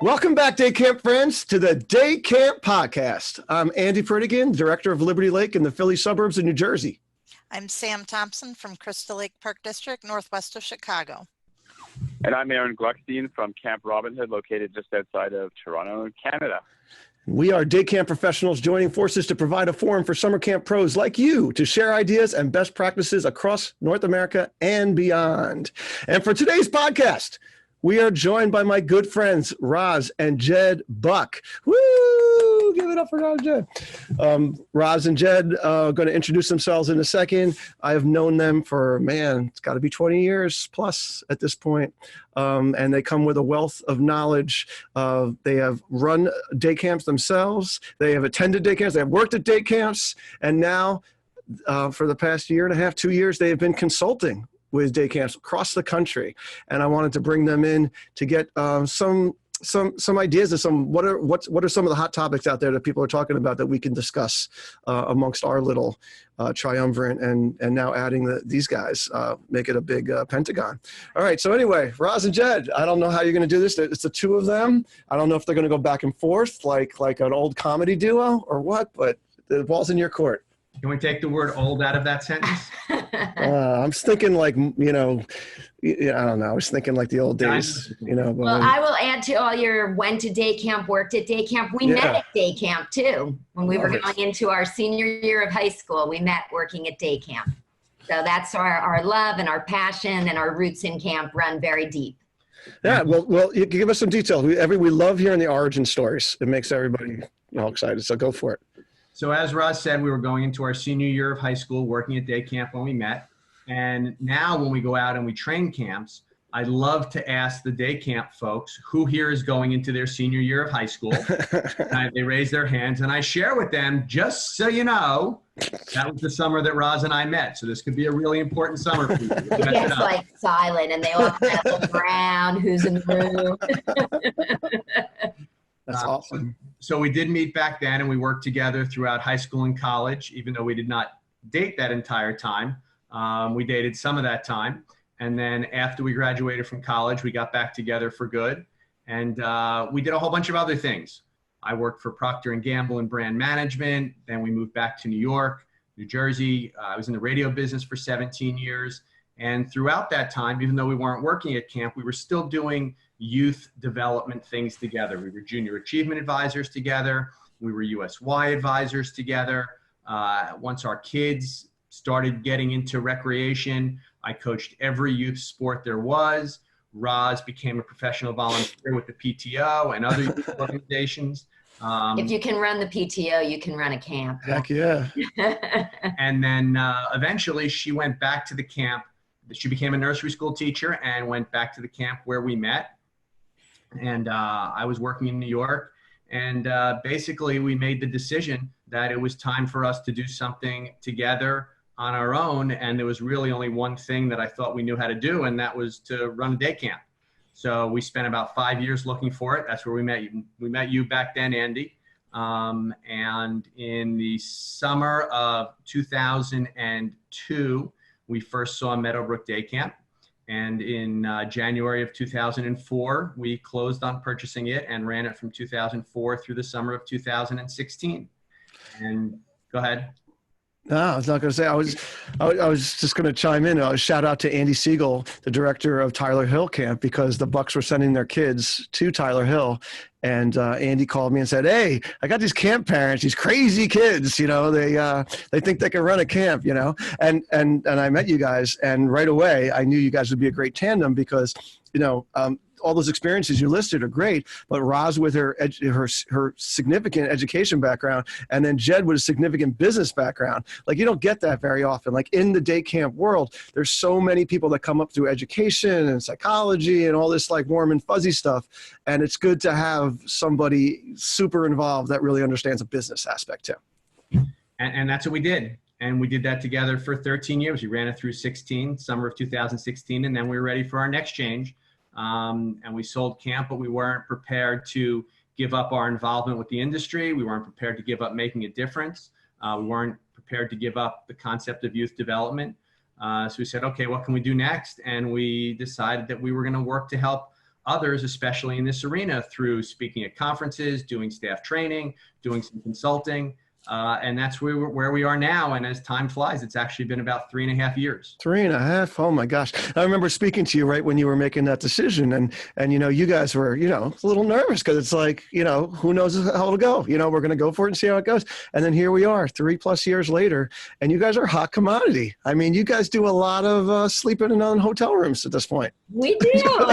Welcome back, Day Camp friends, to the Day Camp Podcast. I'm Andy Pritigan, Director of Liberty Lake in the Philly suburbs of New Jersey. I'm Sam Thompson from Crystal Lake Park District, northwest of Chicago. And I'm Aaron Gluckstein from Camp Robin Hood, located just outside of Toronto, Canada. We are day camp professionals joining forces to provide a forum for summer camp pros like you to share ideas and best practices across North America and beyond. And for today's podcast, we are joined by my good friends, Roz and Jed Buck. Woo! Give it up for Roz and Jed. Roz and Jed are going to introduce themselves in a second. I have known them for, it's got to be 20 years plus at this point. And they come with a wealth of knowledge. They have run day camps themselves. They have attended day camps. They have worked at day camps. And now, for the past year and a half, 2 years, they have been consulting with day camps across the country. And I wanted to bring them in to get some ideas of what are some of the hot topics out there that people are talking about that we can discuss amongst our little triumvirate, and now adding these guys make it a big pentagon. All right. So anyway, Roz and Jed, I don't know how you're going to do this. It's the two of them. I don't know if they're going to go back and forth like an old comedy duo or what, but the ball's in your court. Can we take the word old out of that sentence? I'm thinking like, I don't know. I was thinking like the old days, Well, I will add to all your went to day camp, worked at day camp. We met at day camp too. When we were going into our senior year of high school, we met working at day camp. So that's our love and our passion and our roots in camp run very deep. Yeah. Well, you give us some details. We love hearing the origin stories. It makes everybody all excited. So go for it. So as Roz said, we were going into our senior year of high school, working at day camp when we met. And now when we go out and we train camps, I love to ask the day camp folks who here is going into their senior year of high school. They raise their hands and I share with them, just so you know, that was the summer that Roz and I met. So this could be a really important summer for you. It gets like silent and they all kind of look around, who's in the room. That's awesome. So we did meet back then and we worked together throughout high school and college, even though we did not date that entire time. We dated some of that time. And then after we graduated from college, we got back together for good. And we did a whole bunch of other things. I worked for Procter & Gamble in brand management. Then we moved back to New York, New Jersey. I was in the radio business for 17 years. And throughout that time, even though we weren't working at camp, we were still doing youth development things together. We were junior achievement advisors together. We were USY advisors together. Once our kids started getting into recreation, I coached every youth sport there was. Roz became a professional volunteer with the PTO and other youth organizations. If you can run the PTO, you can run a camp. Heck yeah. And then eventually she went back to the camp. She became a nursery school teacher and went back to the camp where we met. And I was working in New York. And basically we made the decision that it was time for us to do something together on our own. And there was really only one thing that I thought we knew how to do, and that was to run a day camp. So we spent about 5 years looking for it. That's where we met you. We met you back then, Andy. And in the summer of 2002, we first saw Meadowbrook Day Camp. And in January of 2004, we closed on purchasing it and ran it from 2004 through the summer of 2016. And go ahead. No, I was not going to say. I was just going to chime in. Shout out to Andy Siegel, the director of Tyler Hill Camp, because the Bucks were sending their kids to Tyler Hill, and Andy called me and said, "Hey, I got these camp parents, these crazy kids. They think they can run a camp, And I met you guys, and right away I knew you guys would be a great tandem because, all those experiences you listed are great, but Roz with her significant education background, and then Jed with a significant business background. Like, you don't get that very often. Like, in the day camp world, there's so many people that come up through education and psychology and all this like warm and fuzzy stuff. And it's good to have somebody super involved that really understands a business aspect too. And that's what we did. And we did that together for 13 years. We ran it through summer of 2016, and then we were ready for our next change. And we sold camp, but we weren't prepared to give up our involvement with the industry. We weren't prepared to give up making a difference. We weren't prepared to give up the concept of youth development. So we said, okay, what can we do next? And we decided that we were going to work to help others, especially in this arena, through speaking at conferences, doing staff training, doing some consulting. And that's where we are now. And as time flies, it's actually been about 3.5 years. 3.5. Oh my gosh. I remember speaking to you right when you were making that decision, and you guys were, a little nervous because it's like, who knows how it'll go, we're going to go for it and see how it goes. And then here we are 3+ years later, and you guys are a hot commodity. I mean, you guys do a lot of sleeping in hotel rooms at this point. We do.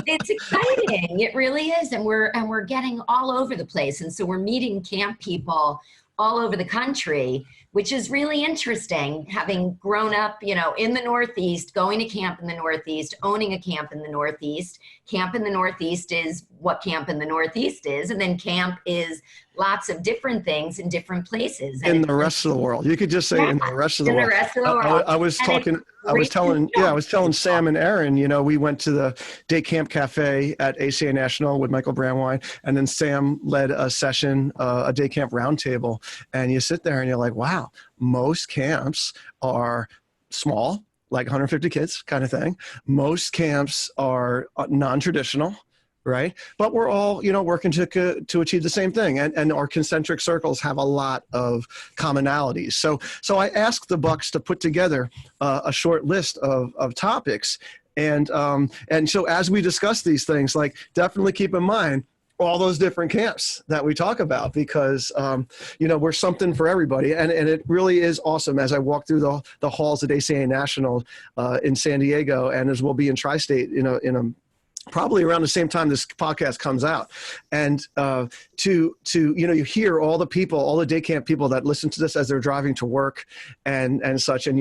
And it's exciting. It really is. And we're getting all over the place. And so we're meeting camp people all over the country, which is really interesting, having grown up, in the Northeast, going to camp in the Northeast, owning a camp in the Northeast. Camp in the Northeast is what camp in the Northeast is. And then camp is lots of different things in different places. In the rest of the world. You could just say in the rest of the world. In the rest of the world. I was telling Sam and Aaron, we went to the Day Camp Cafe at ACA National with Michael Brandwine, and then Sam led a session, a Day Camp roundtable, and you sit there and you're like, wow, most camps are small, like 150 kids kind of thing. Most camps are non-traditional. Right. But we're all, working to achieve the same thing. And our concentric circles have a lot of commonalities. So I asked the Bucks to put together a short list of topics. And so as we discuss these things, like, definitely keep in mind all those different camps that we talk about, because, we're something for everybody. And it really is awesome. As I walk through the halls at ACA National in San Diego, and as we'll be in Tri-State, probably around the same time this podcast comes out. And you hear all the people, all the day camp people that listen to this as they're driving to work and such. And,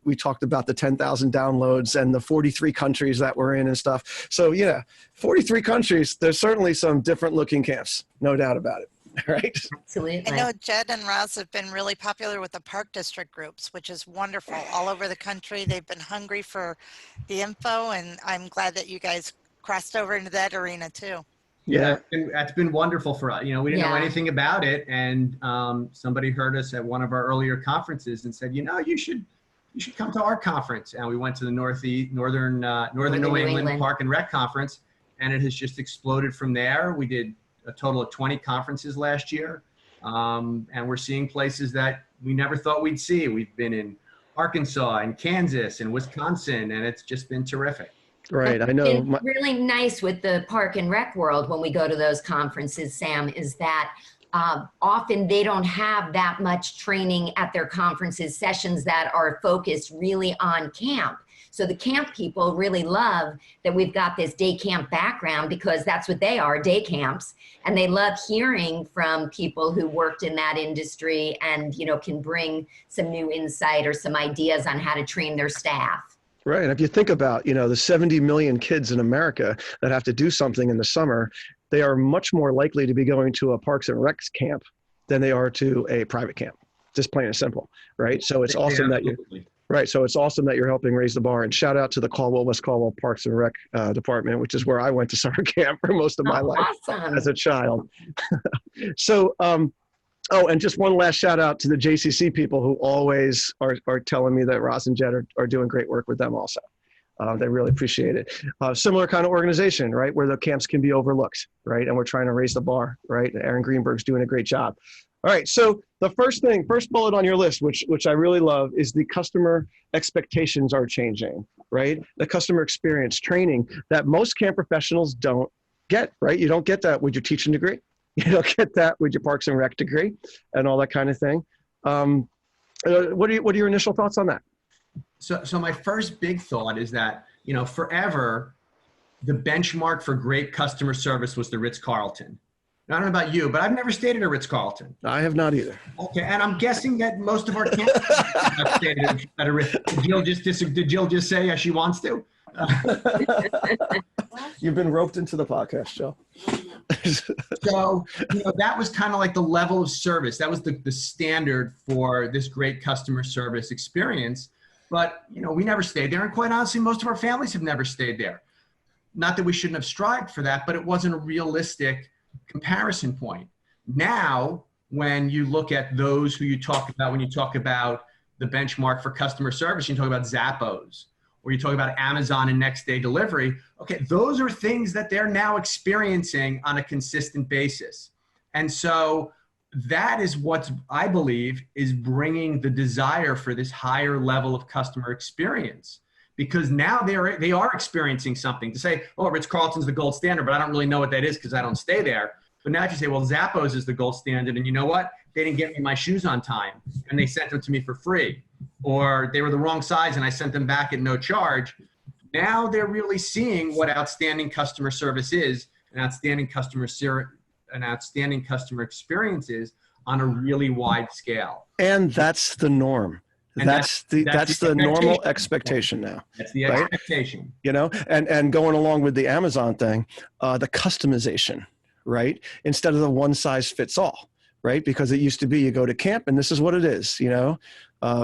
we talked about the 10,000 downloads and the 43 countries that we're in and stuff. So 43 countries, there's certainly some different looking camps, no doubt about it. Right. Absolutely. I know Jed and Roz have been really popular with the Park District groups, which is wonderful. All over the country, they've been hungry for the info, and I'm glad that you guys crossed over into that arena too. Yeah, that's been wonderful for us. We didn't know anything about it, and somebody heard us at one of our earlier conferences and said, you should come to our conference. And we went to the Northern New England Park and Rec Conference, and it has just exploded from there. We did a total of 20 conferences last year, and we're seeing places that we never thought we'd see. We've been in Arkansas and Kansas and Wisconsin, and it's just been terrific. Right, I know. It's really nice with the park and rec world when we go to those conferences, Sam, is that often they don't have that much training at their conferences, sessions that are focused really on camp. So the camp people really love that we've got this day camp background, because that's what they are, day camps. And they love hearing from people who worked in that industry and, can bring some new insight or some ideas on how to train their staff. Right. And if you think about, the 70 million kids in America that have to do something in the summer, they are much more likely to be going to a Parks and Recs camp than they are to a private camp. Just plain and simple. Right. So it's awesome that it's awesome that you're helping raise the bar, and shout out to the West Caldwell Parks and Rec department, which is where I went to summer camp for most of my life as a child. So, and just one last shout out to the JCC people who always are telling me that Roz and Jed are doing great work with them also. They really appreciate it. Similar kind of organization, right, where the camps can be overlooked, right? And we're trying to raise the bar, right? Aaron Greenberg's doing a great job. All right, so the first bullet on your list, which I really love, is the customer expectations are changing, right? The customer experience training that most camp professionals don't get, right? You don't get that with your teaching degree. You don't get that with your Parks and Rec degree and all that kind of thing. What are your initial thoughts on that? So my first big thought is that, forever, the benchmark for great customer service was the Ritz-Carlton. Now, I don't know about you, but I've never stayed at a Ritz-Carlton. I have not either. Okay, and I'm guessing that most of our camps have stayed at a Ritz. Did Jill just say she wants to? You've been roped into the podcast, Jill. So, that was kind of like the level of service. That was the standard for this great customer service experience. But, we never stayed there. And quite honestly, most of our families have never stayed there. Not that we shouldn't have strived for that, but it wasn't a realistic comparison point. Now, when you look at those who you talk about, when you talk about the benchmark for customer service, you talk about Zappos or you talk about Amazon and next day delivery. Okay, those are things that they're now experiencing on a consistent basis. And so that is what I believe is bringing the desire for this higher level of customer experience, because now they are experiencing something. To say, oh, Ritz-Carlton's the gold standard, but I don't really know what that is because I don't stay there. But now if you say, well, Zappos is the gold standard, and you know what? They didn't get me my shoes on time and they sent them to me for free, or they were the wrong size and I sent them back at no charge. Now they're really seeing what outstanding customer service is, and outstanding customer experience is on a really wide scale. And that's the norm. And that's the normal expectation now. That's the expectation. You know, and going along with the Amazon thing, the customization, right? Instead of the one size fits all, right? Because it used to be you go to camp and this is what it is, you know,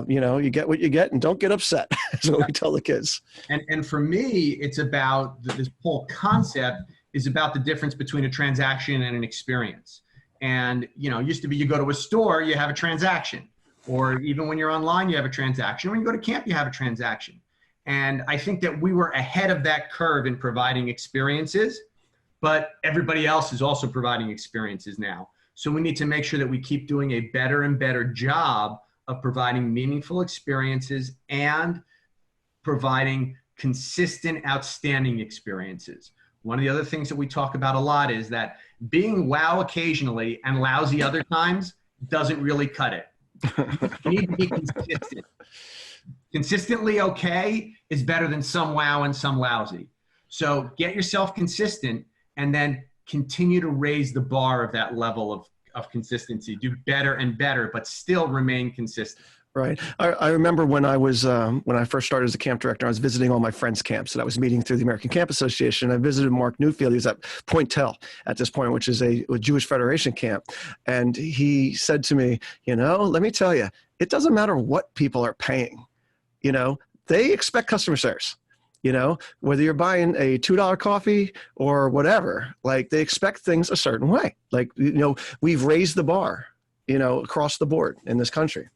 you get what you get and don't get upset. That's what we tell the kids. And for me, it's about this whole concept is about the difference between a transaction and an experience. And, you know, it used to be you go to a store, you have a transaction. Or even when you're online, you have a transaction. When you go to camp, you have a transaction. And I think that we were ahead of that curve in providing experiences, but everybody else is also providing experiences now. So we need to make sure that we keep doing a better and better job of providing meaningful experiences and providing consistent, outstanding experiences. One of the other things that we talk about a lot is that being wow occasionally and lousy other times doesn't really cut it. You need to be consistent. Consistently okay is better than some wow and some lousy. So get yourself consistent and then continue to raise the bar of that level of consistency. Do better and better, but still remain consistent. Right. I remember when I was, when I first started as a camp director, I was visiting all my friends' camps, and I was meeting through the American Camp Association. I visited Mark Newfield. He was at Point Tel at this point, which is a Jewish Federation camp. And he said to me, you know, let me tell you, it doesn't matter what people are paying. You know, they expect customer service. You know, whether you're buying a $2 coffee or whatever, like they expect things a certain way. Like, you know, we've raised the bar, you know, across the board in this country.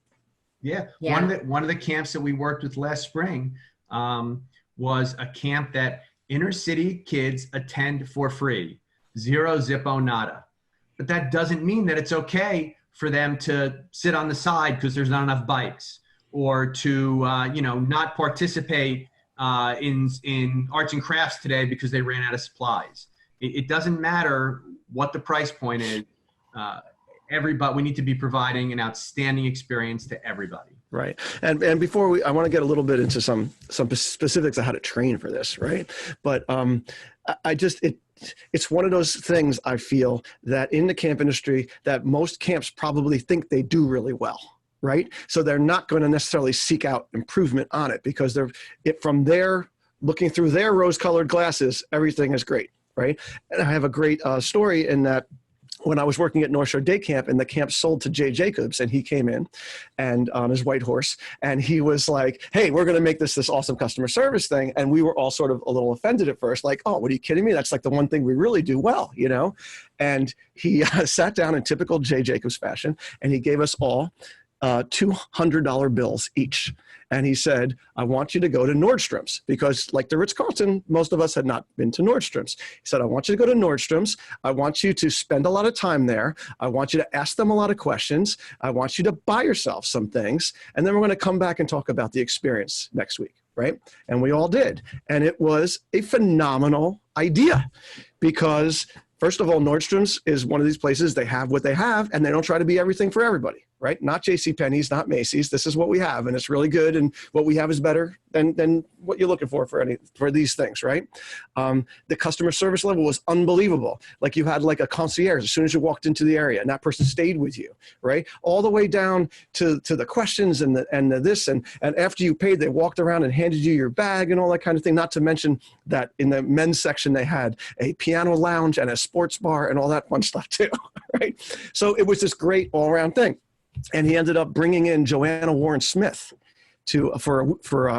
Yeah. One of the camps that we worked with last spring was a camp that inner city kids attend for free, zero zippo nada. But that doesn't mean that it's okay for them to sit on the side because there's not enough bikes, or to you know, not participate in arts and crafts today because they ran out of supplies. It doesn't matter what the price point is. We need to be providing an outstanding experience to everybody. Right. And before I want to get a little bit into some specifics of how to train for this. Right. But it's one of those things I feel that in the camp industry that most camps probably think they do really well. Right. So they're not going to necessarily seek out improvement on it because from their looking through their rose-colored glasses, everything is great. Right. And I have a great story in that. When I was working at North Shore Day Camp, and the camp sold to Jay Jacobs, and he came in and on his white horse, and he was like, hey, we're going to make this awesome customer service thing. And we were all sort of a little offended at first, like, oh, what are you kidding me? That's like the one thing we really do well, you know? And he sat down in typical Jay Jacobs fashion, and he gave us all $200 bills each. And he said, I want you to go to Nordstrom's, because like the Ritz-Carlton, most of us had not been to Nordstrom's. He said, I want you to go to Nordstrom's. I want you to spend a lot of time there. I want you to ask them a lot of questions. I want you to buy yourself some things. And then we're going to come back and talk about the experience next week. Right. And we all did. And it was a phenomenal idea because, first of all, Nordstrom's is one of these places, they have what they have, and they don't try to be everything for everybody, right? Not JCPenney's, not Macy's. This is what we have, and it's really good, and what we have is better than what you're looking for these things, right? The customer service level was unbelievable. Like you had like a concierge as soon as you walked into the area, and that person stayed with you, right? All the way down to the questions and the this, and after you paid, they walked around and handed you your bag and all that kind of thing. Not to mention that in the men's section, they had a piano lounge and a sports bar and all that fun stuff too, right? So it was this great all-around thing. And he ended up bringing in Joanna Warren Smith for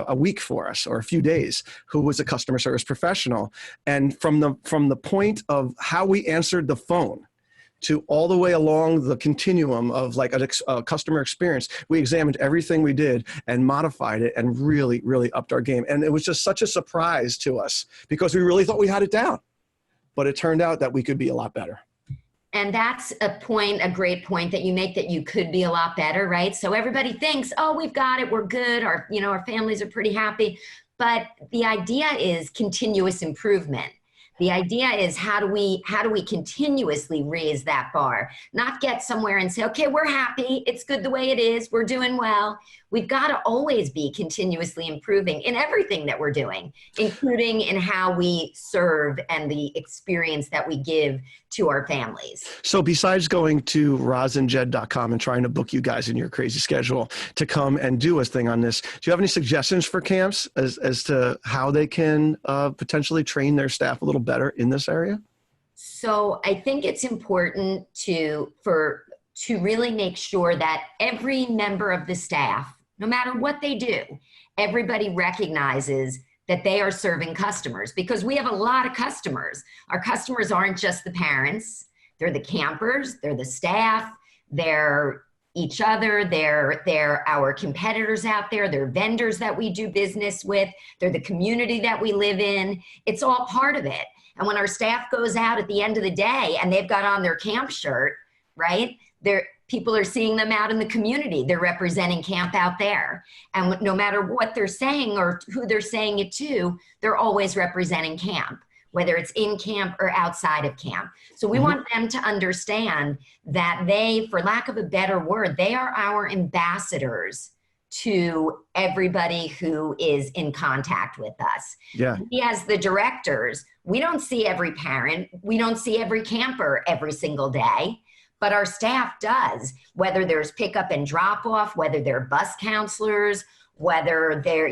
a week for us, or a few days, who was a customer service professional. And from the point of how we answered the phone to all the way along the continuum of like a customer experience. We examined everything we did and modified it and really, really upped our game. And it was just such a surprise to us because we really thought we had it down, but it turned out that we could be a lot better. And that's a great point that you make, that you could be a lot better, right? So everybody thinks, oh, we've got it, we're good, our families are pretty happy. But the idea is continuous improvement. The idea is how do we continuously raise that bar, not get somewhere and say, okay, we're happy, it's good the way it is, we're doing well. We've got to always be continuously improving in everything that we're doing, including in how we serve and the experience that we give to our families. So besides going to rozandjed.com and trying to book you guys in your crazy schedule to come and do a thing on this, do you have any suggestions for camps as to how they can potentially train their staff a little better in this area? So I think it's important to really make sure that every member of the staff, no matter what they do, everybody recognizes that they are serving customers, because we have a lot of customers. Our customers aren't just the parents, they're the campers, they're the staff, they're each other, they're our competitors out there, they're vendors that we do business with, they're the community that we live in. It's all part of it. And when our staff goes out at the end of the day and they've got on their camp shirt, right? People are seeing them out in the community. They're representing camp out there. And no matter what they're saying or who they're saying it to, they're always representing camp, whether it's in camp or outside of camp. So we want them to understand that they, for lack of a better word, they are our ambassadors to everybody who is in contact with us. Yeah. We, as the directors, we don't see every parent, we don't see every camper every single day, but our staff does, whether there's pickup and drop off, whether they're bus counselors, whether they're,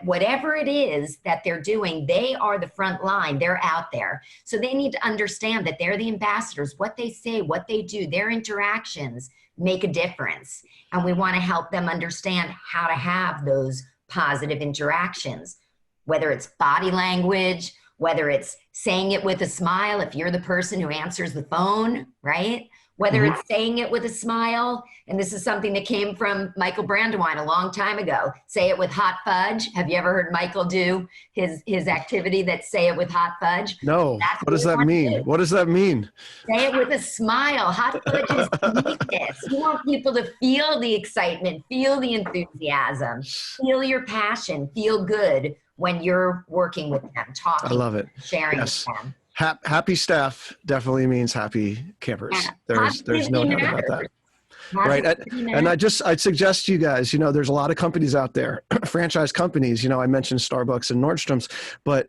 whatever it is that they're doing, they are the front line, they're out there. So they need to understand that they're the ambassadors. What they say, what they do, their interactions make a difference. And we want to help them understand how to have those positive interactions, whether it's body language, whether it's saying it with a smile, if you're the person who answers the phone, right? Whether it's saying it with a smile, and this is something that came from Michael Brandewine a long time ago, say it with hot fudge. Have you ever heard Michael do his activity that say it with hot fudge? No. What does that mean? What does that mean? Say it with a smile. Hot fudge is uniqueness. You want people to feel the excitement, feel the enthusiasm, feel your passion, feel good when you're working with them, talking, I love it. Sharing with them. Happy staff definitely means happy campers. Yeah. There's no doubt about that. Right. And I'd suggest to you guys, there's a lot of companies out there, franchise companies, I mentioned Starbucks and Nordstrom's, but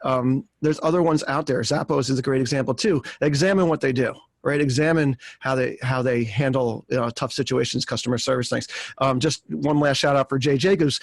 there's other ones out there. Zappos is a great example too. Examine what they do. Right. Examine how they handle tough situations, customer service things. Just one last shout out for JJ, because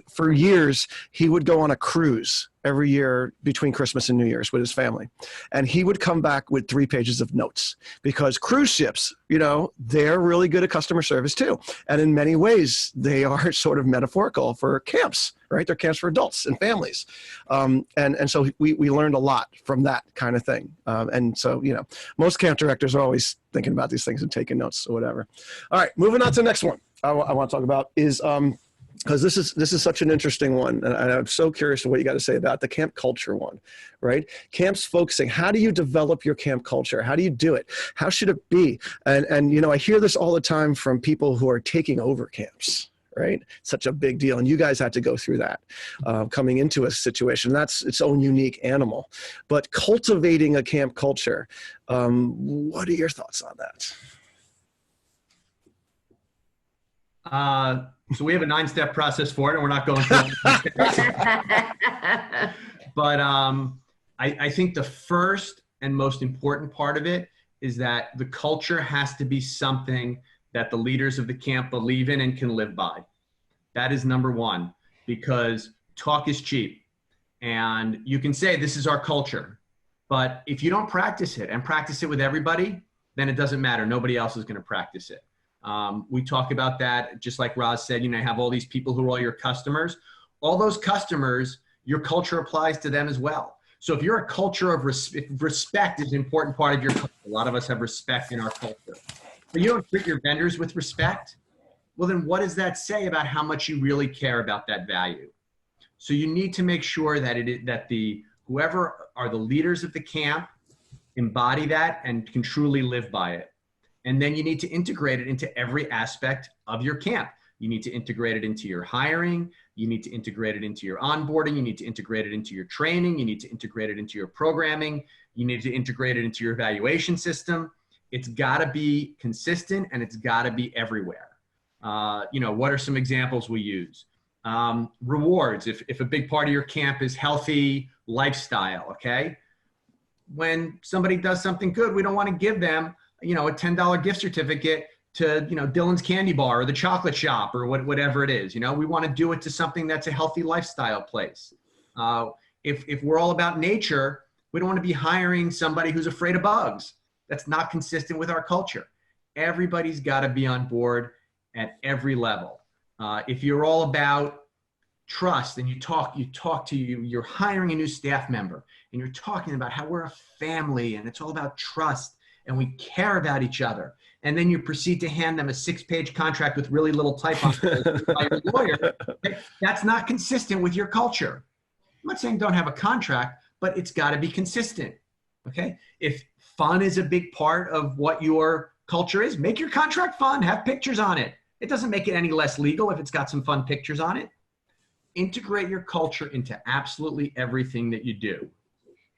for years, he would go on a cruise every year between Christmas and New Year's with his family. And he would come back with 3 pages of notes, because cruise ships, they're really good at customer service too. And in many ways, they are sort of metaphorical for camps, right? They're camps for adults and families. And so we learned a lot from that kind of thing. And so, most camp directors are always thinking about these things and taking notes or whatever. All right, moving on to the next one I want to talk about is, because this is such an interesting one, and I'm so curious what you got to say about the camp culture one, right? Camps focusing. How do you develop your camp culture? How do you do it? How should it be? And I hear this all the time from people who are taking over camps, right? Such a big deal, and you guys had to go through that coming into a situation. That's its own unique animal. But cultivating a camp culture, what are your thoughts on that? So we have a 9-step process for it, and we're not going through it. But I think the first and most important part of it is that the culture has to be something that the leaders of the camp believe in and can live by. That is number one, because talk is cheap. And you can say, this is our culture. But if you don't practice it and practice it with everybody, then it doesn't matter. Nobody else is going to practice it. We talk about that, just like Roz said, you have all these people who are all your customers. All those customers, your culture applies to them as well. So if you're a culture of respect is an important part of your culture. A lot of us have respect in our culture. But you don't treat your vendors with respect, well, then what does that say about how much you really care about that value? So you need to make sure that whoever are the leaders of the camp embody that and can truly live by it. And then you need to integrate it into every aspect of your camp. You need to integrate it into your hiring. You need to integrate it into your onboarding. You need to integrate it into your training. You need to integrate it into your programming. You need to integrate it into your evaluation system. It's got to be consistent and it's got to be everywhere. What are some examples we use? Rewards. If a big part of your camp is healthy lifestyle, okay? When somebody does something good, we don't want to give them, a $10 gift certificate to, Dylan's Candy Bar or the chocolate shop or whatever it is. We want to do it to something that's a healthy lifestyle place. If we're all about nature, we don't want to be hiring somebody who's afraid of bugs. That's not consistent with our culture. Everybody's got to be on board at every level. If you're all about trust and you're hiring a new staff member and you're talking about how we're a family and it's all about trust and we care about each other. And then you proceed to hand them a 6-page contract with really little type on it by your lawyer. That's not consistent with your culture. I'm not saying don't have a contract, but it's got to be consistent. Okay. If fun is a big part of what your culture is, make your contract fun, have pictures on it. It doesn't make it any less legal if it's got some fun pictures on it. Integrate your culture into absolutely everything that you do.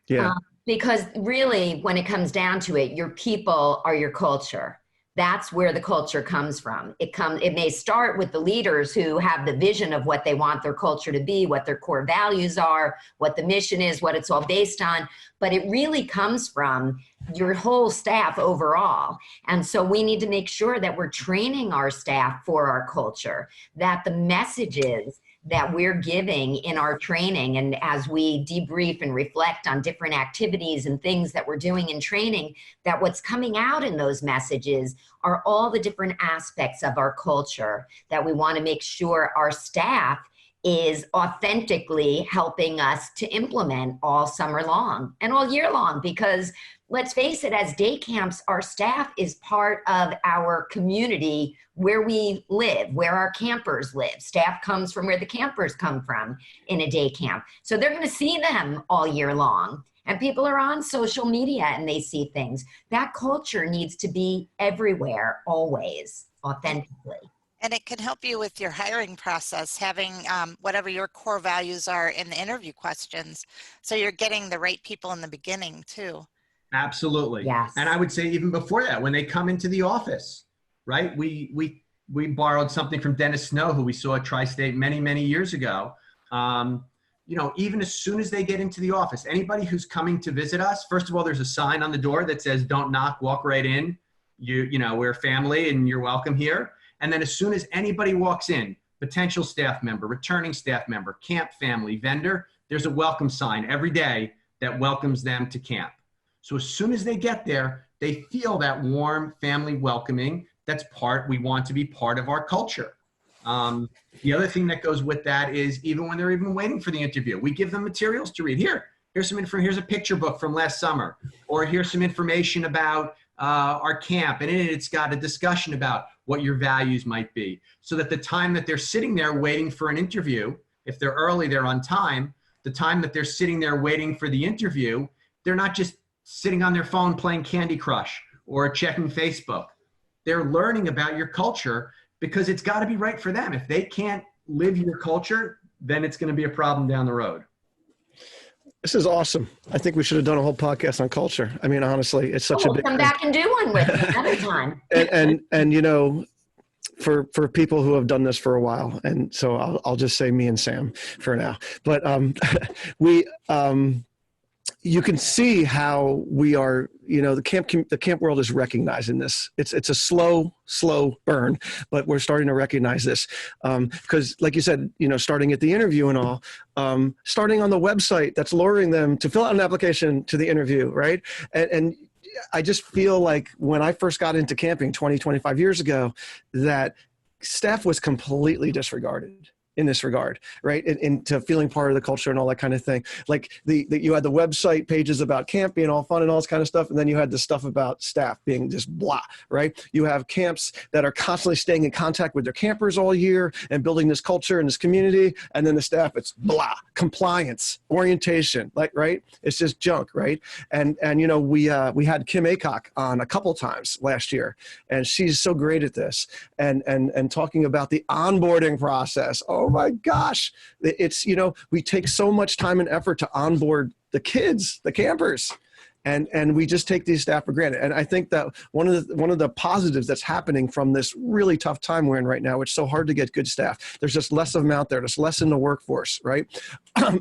Yeah. Because really, when it comes down to it, your people are your culture. That's where the culture comes from. It may start with the leaders who have the vision of what they want their culture to be, what their core values are, what the mission is, what it's all based on. But it really comes from your whole staff overall. And so we need to make sure that we're training our staff for our culture, that the messages that we're giving in our training and as we debrief and reflect on different activities and things that we're doing in training, that what's coming out in those messages are all the different aspects of our culture that we want to make sure our staff is authentically helping us to implement all summer long and all year long. Because let's face it, as day camps, our staff is part of our community where we live, where our campers live. Staff comes from where the campers come from in a day camp. So they're going to see them all year long. And people are on social media and they see things. That culture needs to be everywhere, always, authentically. And it can help you with your hiring process, having whatever your core values are in the interview questions. So you're getting the right people in the beginning too. Absolutely. Yes. And I would say even before that, when they come into the office, right? We borrowed something from Dennis Snow, who we saw at Tri-State many, many years ago. Even as soon as they get into the office, anybody who's coming to visit us, first of all, there's a sign on the door that says, "Don't knock, walk right in. We're family and you're welcome here." And then as soon as anybody walks in, potential staff member, returning staff member, camp family, vendor, there's a welcome sign every day that welcomes them to camp. So as soon as they get there, they feel that warm family welcoming. We want to be part of our culture. The other thing that goes with that is even when they're even waiting for the interview, we give them materials to read. Here's a picture book from last summer, or here's some information about our camp. And in it, it's got a discussion about what your values might be. So that the time that they're sitting there waiting for an interview, if they're early, they're on time, the time that they're sitting there waiting for the interview, they're not just sitting on their phone playing Candy Crush or checking Facebook. They're learning about your culture because it's got to be right for them. If they can't live your culture, then it's going to be a problem down the road. This is awesome. I think we should have done a whole podcast on culture. I mean, honestly, it's such a big come back and do one with me another time. and for people who have done this for a while, and so I'll just say me and Sam for now. But you can see how we are, the camp world is recognizing this. It's a slow burn, but we're starting to recognize this. Because like you said, starting at the interview and all, starting on the website that's luring them to fill out an application to the interview, right? And I just feel like when I first got into camping 20, 25 years ago, that staff was completely disregarded in this regard, right? Into feeling part of the culture and all that kind of thing. Like you had the website pages about camp being all fun and all this kind of stuff. And then you had the stuff about staff being just blah, right? You have camps that are constantly staying in contact with their campers all year and building this culture and this community. And then the staff, it's blah, compliance, orientation, like, right? It's just junk, right? And you know, we had Kim Acock on a couple times last year, and she's so great at this and talking about the onboarding process. Oh my gosh. It's, you know, we take so much time and effort to onboard the kids, the campers, and we just take these staff for granted. And I think that one of the positives that's happening from this really tough time we're in right now, it's so hard to get good staff. There's just less of them out there. There's less in the workforce, right?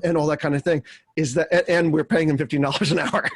And all that kind of thing is that, and we're paying them $15 an hour.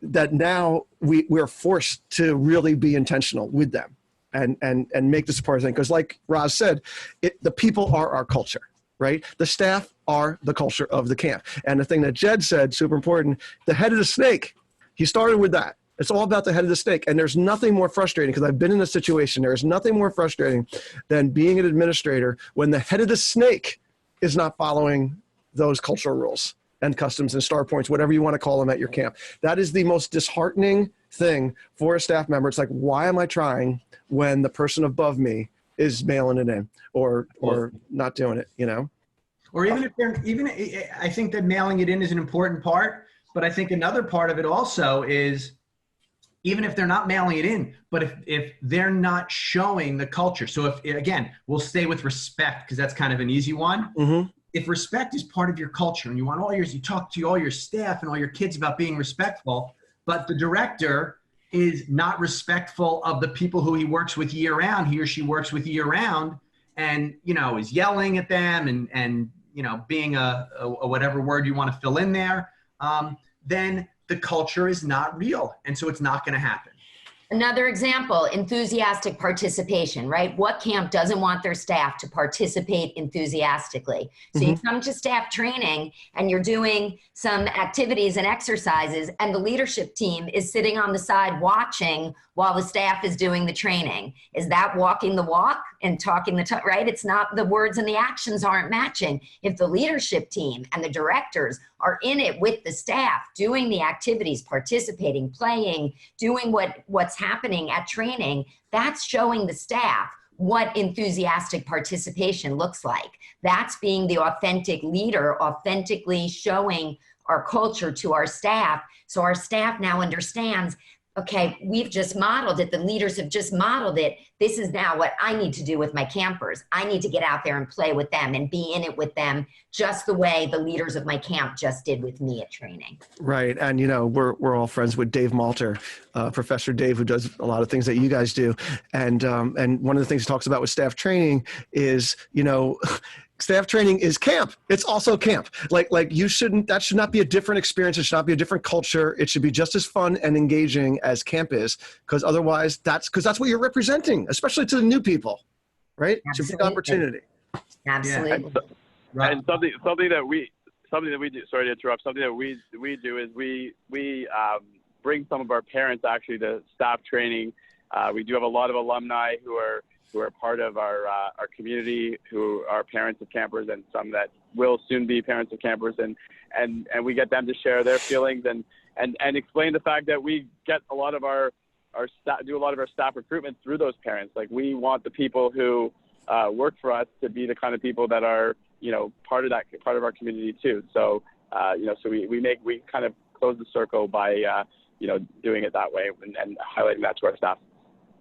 That now we're forced to really be intentional with them and make this part of the thing. Because like Roz said, the people are our culture, right? The staff are the culture of the camp. And the thing that Jed said, super important, the head of the snake, he started with that. It's all about the head of the snake. And there's nothing more frustrating, because I've been in a situation, there is nothing more frustrating than being an administrator when the head of the snake is not following those cultural rules and customs and star points, whatever you want to call them at your camp. That is the most disheartening thing for a staff member. It's like, why am I trying when the person above me is mailing it in or not doing it, you know? Or even I think that mailing it in is an important part, but I think another part of it also is, even if they're not mailing it in, but if they're not showing the culture. So if, again, we'll stay with respect, because that's kind of an easy one. Mm-hmm. If respect is part of your culture and you talk to all your staff and all your kids about being respectful, but the director is not respectful of the people who he works with year round, he or she works with year round, and, you know, is yelling at them and you know, being a whatever word you want to fill in there, then the culture is not real. And so it's not going to happen. Another example, enthusiastic participation, right? What camp doesn't want their staff to participate enthusiastically? So you come to staff training and you're doing some activities and exercises, and the leadership team is sitting on the side watching while the staff is doing the training. Is that walking the walk and talking the talk, right? It's not, the words and the actions aren't matching. If the leadership team and the directors are in it with the staff, doing the activities, participating, playing, doing what's happening at training, that's showing the staff what enthusiastic participation looks like. That's being the authentic leader, authentically showing our culture to our staff. So our staff now understands, okay, we've just modeled it. The leaders have just modeled it. This is now what I need to do with my campers. I need to get out there and play with them and be in it with them, just the way the leaders of my camp just did with me at training. Right. And, you know, we're all friends with Dave Malter, Professor Dave, who does a lot of things that you guys do. And one of the things he talks about with staff training is, you know, staff training is camp. It's also camp. Like that should not be a different experience. It should not be a different culture. It should be just as fun and engaging as camp is, because otherwise that's what you're representing, especially to the new people, right? Absolutely. It's a big opportunity. Absolutely. Yeah. And something that we do, sorry to interrupt, something that we do is we bring some of our parents actually to staff training. We do have a lot of alumni who are part of our community, who are parents of campers, and some that will soon be parents of campers, and we get them to share their feelings and explain the fact that we get a lot of our staff, do a lot of our staff recruitment through those parents. Like, we want the people who work for us to be the kind of people that are, you know, part of our community too. So you know, so we kind of close the circle by you know, doing it that way and highlighting that to our staff.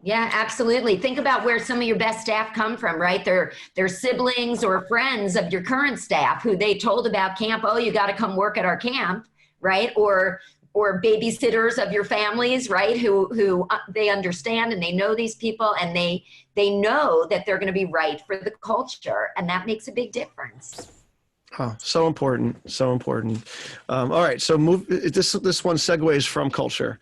Yeah, absolutely. Think about where some of your best staff come from, right? They're siblings or friends of your current staff who they told about camp. Oh, you got to come work at our camp, right? Or babysitters of your families, right? Who they understand and they know these people, and they know that they're going to be right for the culture, and that makes a big difference. Oh, so important. So important. All right. So this one segues from culture.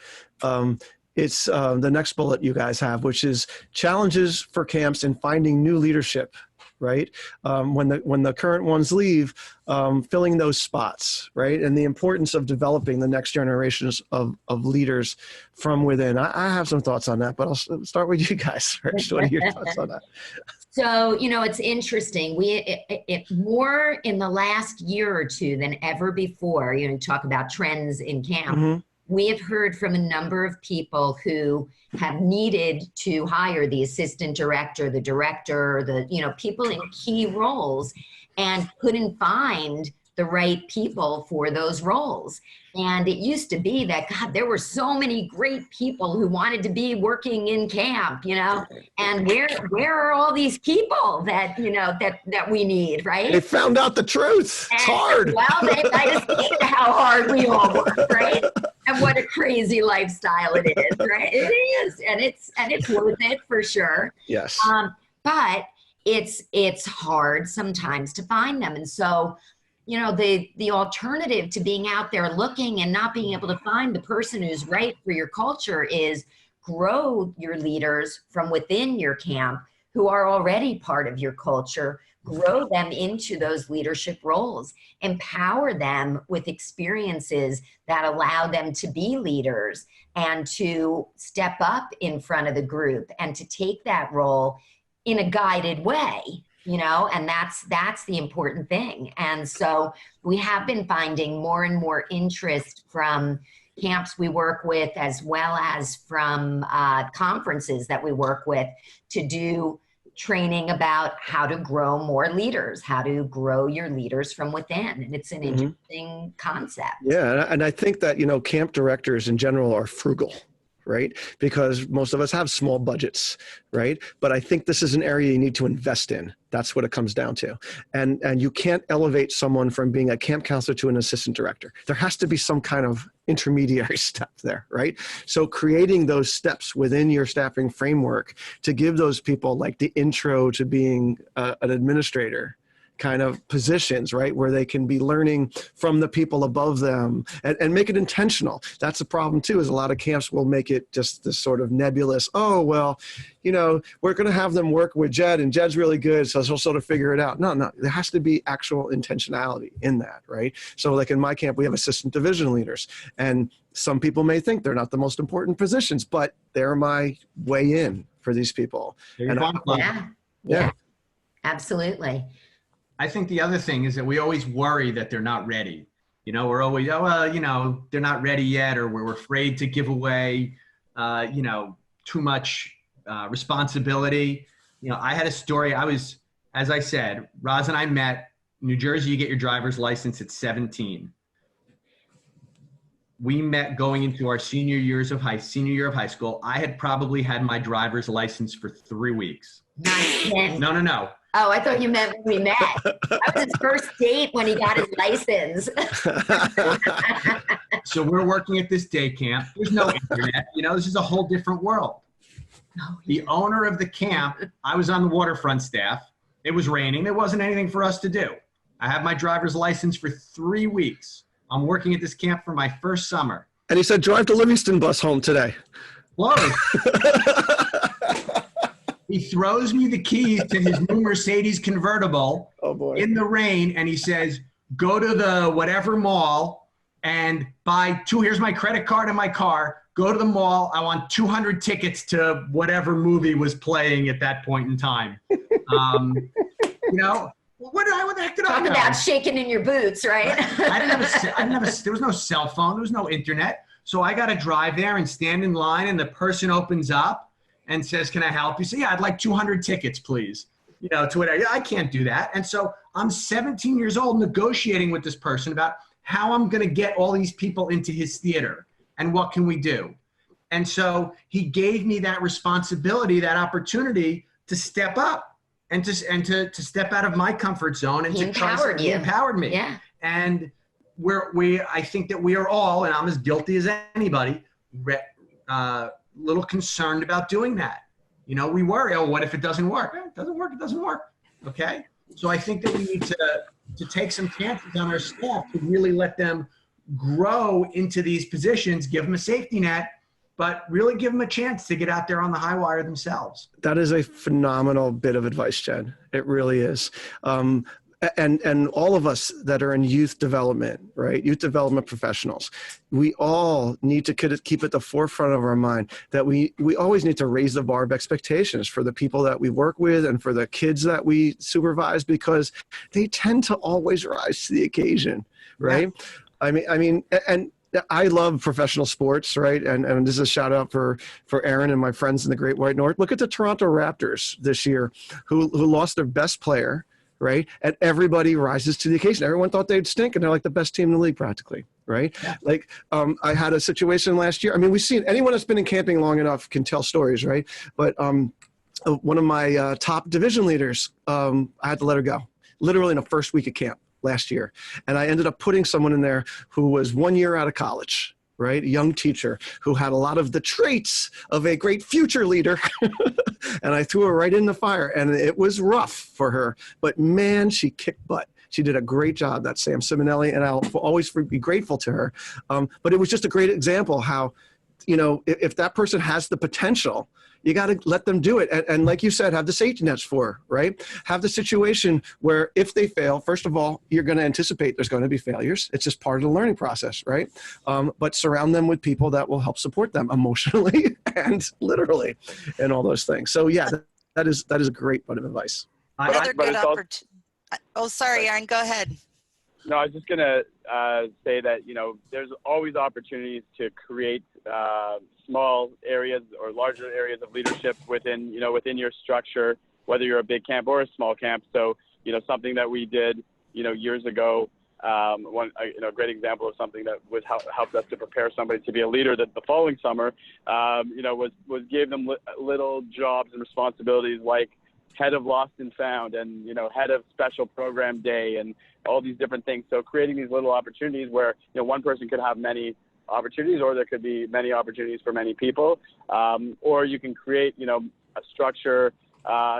It's the next bullet you guys have, which is challenges for camps in finding new leadership right? When the current ones leave, filling those spots, right? And the importance of developing the next generations of leaders from within. I have some thoughts on that, but I'll start with you guys first. What are your thoughts on that? So, it's interesting. It more in the last year or two than ever before, talk about trends in camp. Mm-hmm. We have heard from a number of people who have needed to hire the assistant director, the director, people in key roles, and couldn't find the right people for those roles. And it used to be that, God, there were so many great people who wanted to be working in camp, and where are all these people that, that we need, right? They found out the truth. It's hard. Well, they might have seen how hard we all work, right? And what a crazy lifestyle it is, right? It is, and it's worth it for sure. Yes. But it's hard sometimes to find them, and so the alternative to being out there looking and not being able to find the person who's right for your culture is grow your leaders from within your camp who are already part of your culture. Grow them into those leadership roles, empower them with experiences that allow them to be leaders and to step up in front of the group and to take that role in a guided way, and that's the important thing. And so we have been finding more and more interest from camps we work with, as well as from conferences that we work with, to do training about how to grow more leaders, how to grow your leaders from within. And it's an interesting concept. Yeah. And I think that, camp directors in general are frugal, right? Because most of us have small budgets, right? But I think this is an area you need to invest in. That's what it comes down to. And you can't elevate someone from being a camp counselor to an assistant director. There has to be some kind of intermediary step there, right? So creating those steps within your staffing framework to give those people like the intro to being an administrator kind of positions, right? Where they can be learning from the people above them and make it intentional. That's the problem too, is a lot of camps will make it just this sort of nebulous, oh, well, we're going to have them work with Jed and Jed's really good, so he'll sort of figure it out. No, there has to be actual intentionality in that, right? So like in my camp, we have assistant division leaders, and some people may think they're not the most important positions, but they're my way in for these people. Yeah, absolutely. I think the other thing is that we always worry that they're not ready. We're always, they're not ready yet, or we're afraid to give away, too much responsibility. I had a story. As I said, Roz and I met. New Jersey, you get your driver's license at 17. We met going into our senior year of high school. I had probably had my driver's license for 3 weeks. No. Oh, I thought you meant when we met. That was his first date when he got his license. So we're working at this day camp. There's no internet. This is a whole different world. The owner of the camp, I was on the waterfront staff. It was raining. There wasn't anything for us to do. I have my driver's license for 3 weeks. I'm working at this camp for my first summer. And he said, drive the Livingston bus home today. Close. He throws me the keys to his new Mercedes convertible in the rain, and he says, go to the whatever mall and buy here's my credit card and my car. Go to the mall. I want 200 tickets to whatever movie was playing at that point in time. What the heck did I know? Talk about shaking in your boots, right? There was no cell phone. There was no internet. So I got to drive there and stand in line, and the person opens up and says, can I help you? So yeah, I'd like 200 tickets, please. To whatever. Yeah, I can't do that. And so I'm 17 years old negotiating with this person about how I'm going to get all these people into his theater and what can we do? And so he gave me that responsibility, that opportunity to step up and to step out of my comfort zone and he empowered me. Yeah. And I think that we are all, and I'm as guilty as anybody, little concerned about doing that. We worry, what if it doesn't work? It doesn't work, it doesn't work. Okay? So I think that we need to take some chances on our staff to really let them grow into these positions, give them a safety net, but really give them a chance to get out there on the high wire themselves. That is a phenomenal bit of advice, Jed. It really is. And all of us that are in youth development, right? Youth development professionals, we all need to keep at the forefront of our mind that we always need to raise the bar of expectations for the people that we work with and for the kids that we supervise, because they tend to always rise to the occasion, right? Yeah. I mean, and I love professional sports, right? And this is a shout out for Aaron and my friends in the Great White North. Look at the Toronto Raptors this year, who lost their best player, right? And everybody rises to the occasion. Everyone thought they'd stink, and they're like the best team in the league practically, right? Yeah. Like I had a situation last year. I mean, we've seen, anyone that's been in camping long enough can tell stories, right? But one of my top division leaders, I had to let her go, literally in the first week of camp last year. And I ended up putting someone in there who was 1 year out of college, right? A young teacher who had a lot of the traits of a great future leader. And I threw her right in the fire, and it was rough for her, but man, she kicked butt. She did a great job, that's Sam Simonelli, and I'll always be grateful to her. But it was just a great example how, you know, if that person has the potential, you got to let them do it. And like you said, have the safety nets for her, right? Have the situation where if they fail, first of all, you're going to anticipate there's going to be failures. It's just part of the learning process, right? But surround them with people that will help support them emotionally and literally and all those things. So yeah, that is a great bit of advice. Another good opportunity. Oh, sorry, Aaron, go ahead. No, I was just going to say that, you know, there's always opportunities to create small areas or larger areas of leadership within your structure, whether you're a big camp or a small camp. So, you know, something that we did, you know, years ago, a great example of something that was helped us to prepare somebody to be a leader that the following summer, was gave them little jobs and responsibilities like head of Lost and Found and, you know, head of special program day and all these different things. So creating these little opportunities where, you know, one person could have many opportunities, or there could be many opportunities for many people. Or you can create, you know, a structure,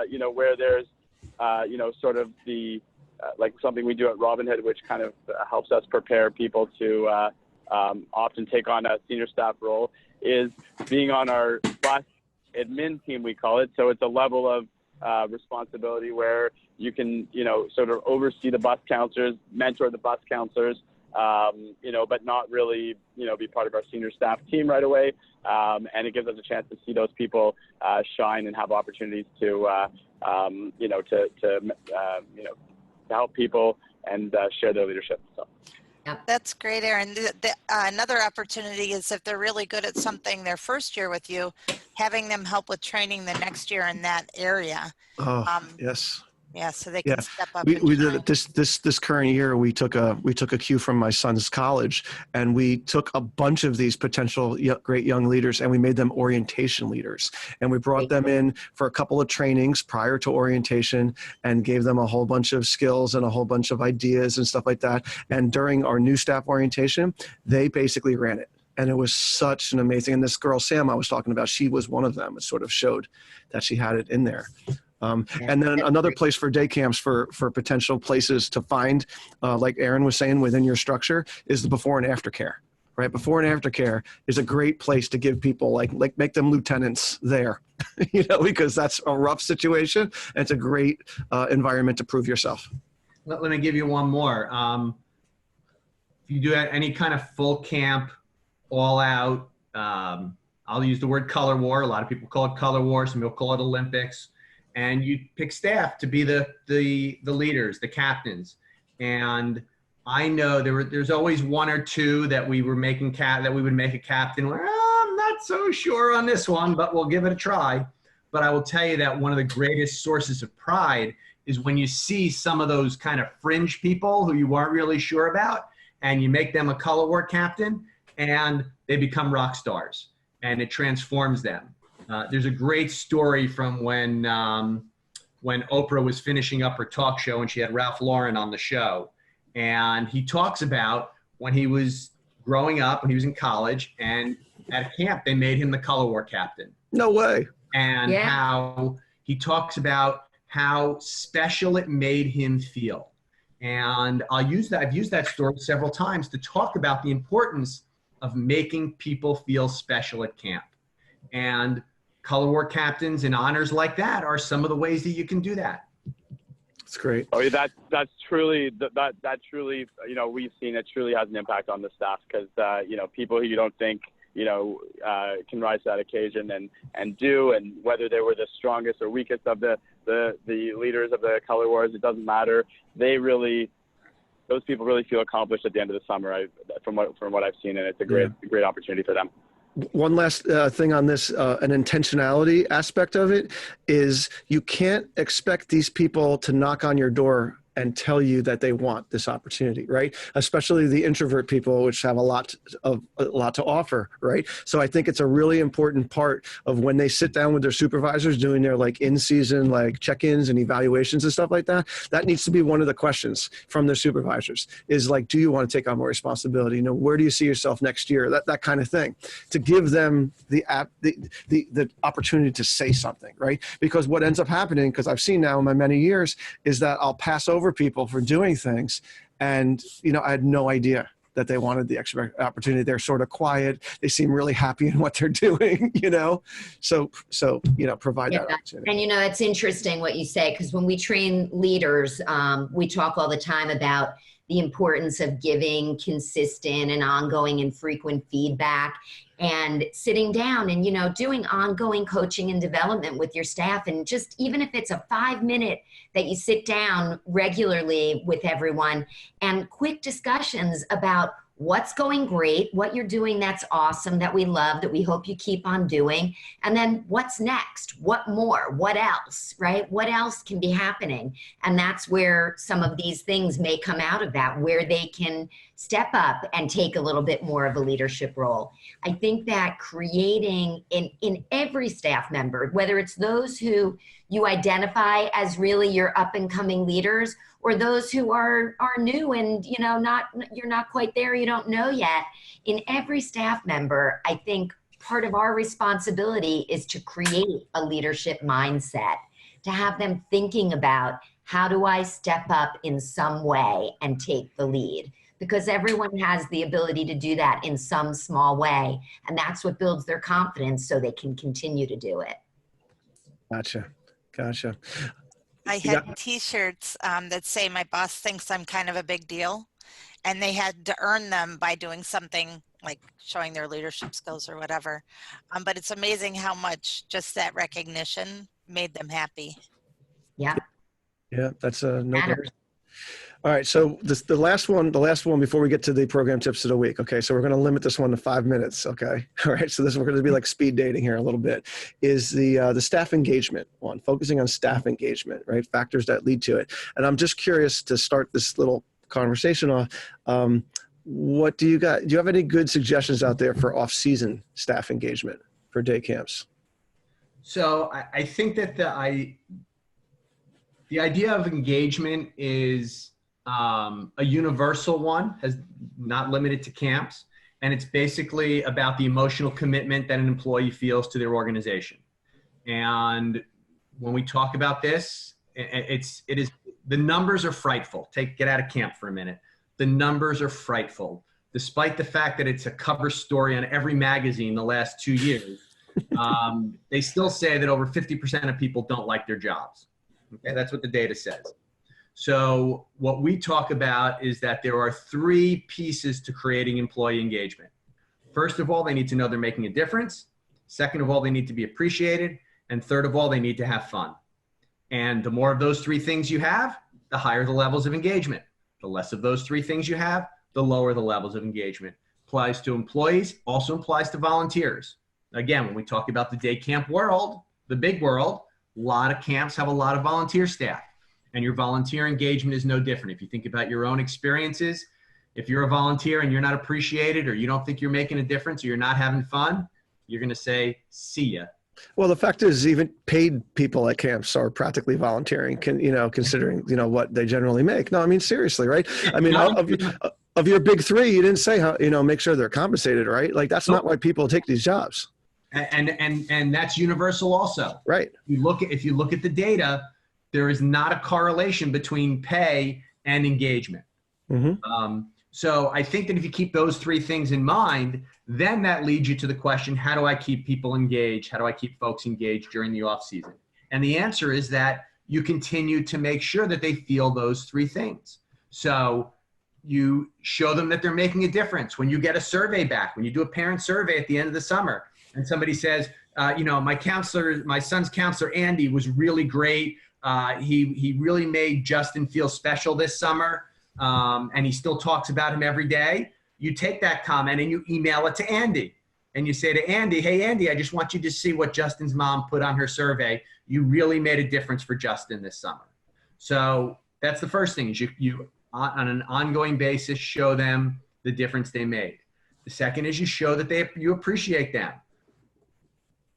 you know, where there's, you know, sort of the, like something we do at Robin Hood, which kind of helps us prepare people to often take on a senior staff role, is being on our bus admin team, we call it. So it's a level of responsibility where you can, you know, sort of oversee the bus counselors, mentor the bus counselors, you know, but not really, you know, be part of our senior staff team right away. And it gives us a chance to see those people shine and have opportunities to, you know, to help people and share their leadership. So. That's great, Aaron. Another opportunity is if they're really good at something their first year with you, having them help with training the next year in that area. Oh, yes. Yeah, so they can step up. We did it this current year. We took a cue from my son's college, and we took a bunch of these potential great young leaders, and we made them orientation leaders. And we brought them in for a couple of trainings prior to orientation, and gave them a whole bunch of skills and a whole bunch of ideas and stuff like that. And during our new staff orientation, they basically ran it. And it was such an amazing. And this girl Sam I was talking about, she was one of them. It sort of showed that she had it in there. And then another place for day camps for potential places to find, like Aaron was saying, within your structure is the before and after care, right? Before and after care is a great place to give people like make them lieutenants there, you know, because that's a rough situation. And it's a great environment to prove yourself. Let me give you one more. If you do any kind of full camp, all out, I'll use the word color war. A lot of people call it color war. Some people call it Olympics. And you pick staff to be the leaders, the captains. And I know there's always one or two that we were making that we would make a captain. Well, I'm not so sure on this one, but we'll give it a try. But I will tell you that one of the greatest sources of pride is when you see some of those kind of fringe people who you weren't really sure about, and you make them a color war captain, and they become rock stars, and it transforms them. There's a great story from when Oprah was finishing up her talk show and she had Ralph Lauren on the show. And he talks about when he was growing up, when he was in college, and at camp, they made him the color war captain. No way. And how he talks about how special it made him feel. And I've used that story several times to talk about the importance of making people feel special at camp. And color war captains and honors like that are some of the ways that you can do that. That's great. Oh, yeah, that's truly that truly, you know, we've seen it truly has an impact on the staff because you know, people who you don't think, you know, can rise to that occasion and do, and whether they were the strongest or weakest of the leaders of the color wars, it doesn't matter. Those people really feel accomplished at the end of the summer. From what I've seen, and it's a great opportunity for them. One last thing on this, an intentionality aspect of it is you can't expect these people to knock on your door and tell you that they want this opportunity, right? Especially the introvert people, which have a lot to offer, right? So I think it's a really important part of when they sit down with their supervisors doing their like in-season like check-ins and evaluations and stuff like that. That needs to be one of the questions from their supervisors is like, do you want to take on more responsibility? You know, where do you see yourself next year? That kind of thing, to give them the opportunity to say something, right? Because what ends up happening, because I've seen now in my many years, is that I'll pass over people for doing things. And, you know, I had no idea that they wanted the extra opportunity. They're sort of quiet. They seem really happy in what they're doing, you know? So, you know, provide that opportunity. And, you know, it's interesting what you say, because when we train leaders, we talk all the time about the importance of giving consistent and ongoing and frequent feedback and sitting down and, you know, doing ongoing coaching and development with your staff. And just even if it's a 5-minute that you sit down regularly with everyone and quick discussions about what's going great, what you're doing that's awesome, that we love, that we hope you keep on doing, and then what's next, what more, what else, right? What else can be happening? And that's where some of these things may come out of that, where they can step up and take a little bit more of a leadership role. I think that creating in every staff member, whether it's those who you identify as really your up and coming leaders, or those who are new and, you know, you're not quite there, you don't know yet. In every staff member, I think part of our responsibility is to create a leadership mindset, to have them thinking about, how do I step up in some way and take the lead? Because everyone has the ability to do that in some small way. And that's what builds their confidence so they can continue to do it. Gotcha. I had T-shirts that say, my boss thinks I'm kind of a big deal. And they had to earn them by doing something like showing their leadership skills or whatever. But it's amazing how much just that recognition made them happy. Yeah. Yeah, that's a no-brainer. All right, so the last one before we get to the program tips of the week. Okay, so we're going to limit this one to 5 minutes. Okay, all right. So we're going to be like speed dating here a little bit. Is the staff engagement one, focusing on staff engagement, right? Factors that lead to it. And I'm just curious to start this little conversation off. What do you got? Do you have any good suggestions out there for off-season staff engagement for day camps? So I think that the idea of engagement is a universal one, has not limited to camps. And it's basically about the emotional commitment that an employee feels to their organization. And when we talk about this, it is the numbers are frightful. Get out of camp for a minute. The numbers are frightful. Despite the fact that it's a cover story on every magazine the last 2 years, they still say that over 50% of people don't like their jobs. Okay, that's what the data says. So what we talk about is that there are 3 pieces to creating employee engagement. First of all, they need to know they're making a difference. Second of all, they need to be appreciated. And third of all, they need to have fun. And the more of those 3 things you have, the higher the levels of engagement. The less of those 3 things you have, the lower the levels of engagement. Applies to employees, also applies to volunteers. Again, when we talk about the day camp world, the big world, a lot of camps have a lot of volunteer staff. And your volunteer engagement is no different. If you think about your own experiences, if you're a volunteer and you're not appreciated, or you don't think you're making a difference, or you're not having fun, you're going to say, see ya. Well, the fact is, even paid people at camps are practically volunteering, considering, what they generally make. No, I mean, seriously, right? I mean, of your big 3, you didn't say how, make sure they're compensated, right? Like, that's not why people take these jobs. And that's universal also. Right. If you look at the data, there is not a correlation between pay and engagement. Mm-hmm. So I think that if you keep those three things in mind, then that leads you to the question, how do I keep people engaged? How do I keep folks engaged during the off season? And the answer is that you continue to make sure that they feel those three things. So you show them that they're making a difference. When you get a survey back, when you do a parent survey at the end of the summer, and somebody says, my son's counselor, Andy, was really great. He really made Justin feel special this summer. And he still talks about him every day. You take that comment and you email it to Andy. And you say to Andy, hey, Andy, I just want you to see what Justin's mom put on her survey. You really made a difference for Justin this summer. So that's the first thing, is you on an ongoing basis, show them the difference they made. The second is you show that you appreciate them.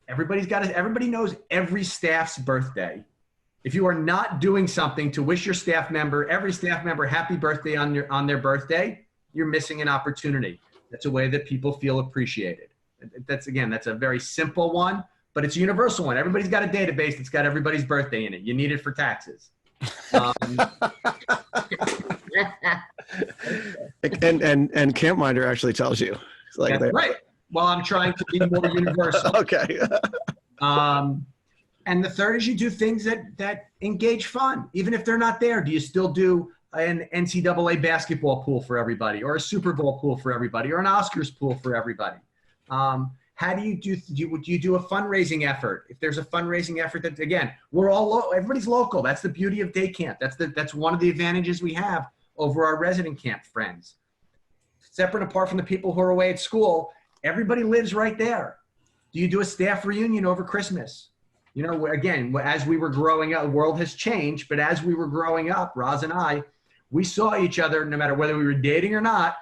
Everybody knows every staff's birthday. If you are not doing something to wish your every staff member happy birthday on their birthday, you're missing an opportunity. That's a way that people feel appreciated. That's a very simple one, but it's a universal one. Everybody's got a database that's got everybody's birthday in it. You need it for taxes. And Campminder actually tells you. That's right. Well, I'm trying to be more universal. Okay. And the third is you do things that engage fun. Even if they're not there, do you still do an NCAA basketball pool for everybody, or a Super Bowl pool for everybody, or an Oscars pool for everybody? How do you do a fundraising effort? If there's a fundraising effort that, again, everybody's local. That's the beauty of day camp. That's one of the advantages we have over our resident camp friends. Separate and apart from the people who are away at school, everybody lives right there. Do you do a staff reunion over Christmas? Again, as we were growing up, the world has changed, but as we were growing up, Roz and I, we saw each other, no matter whether we were dating or not,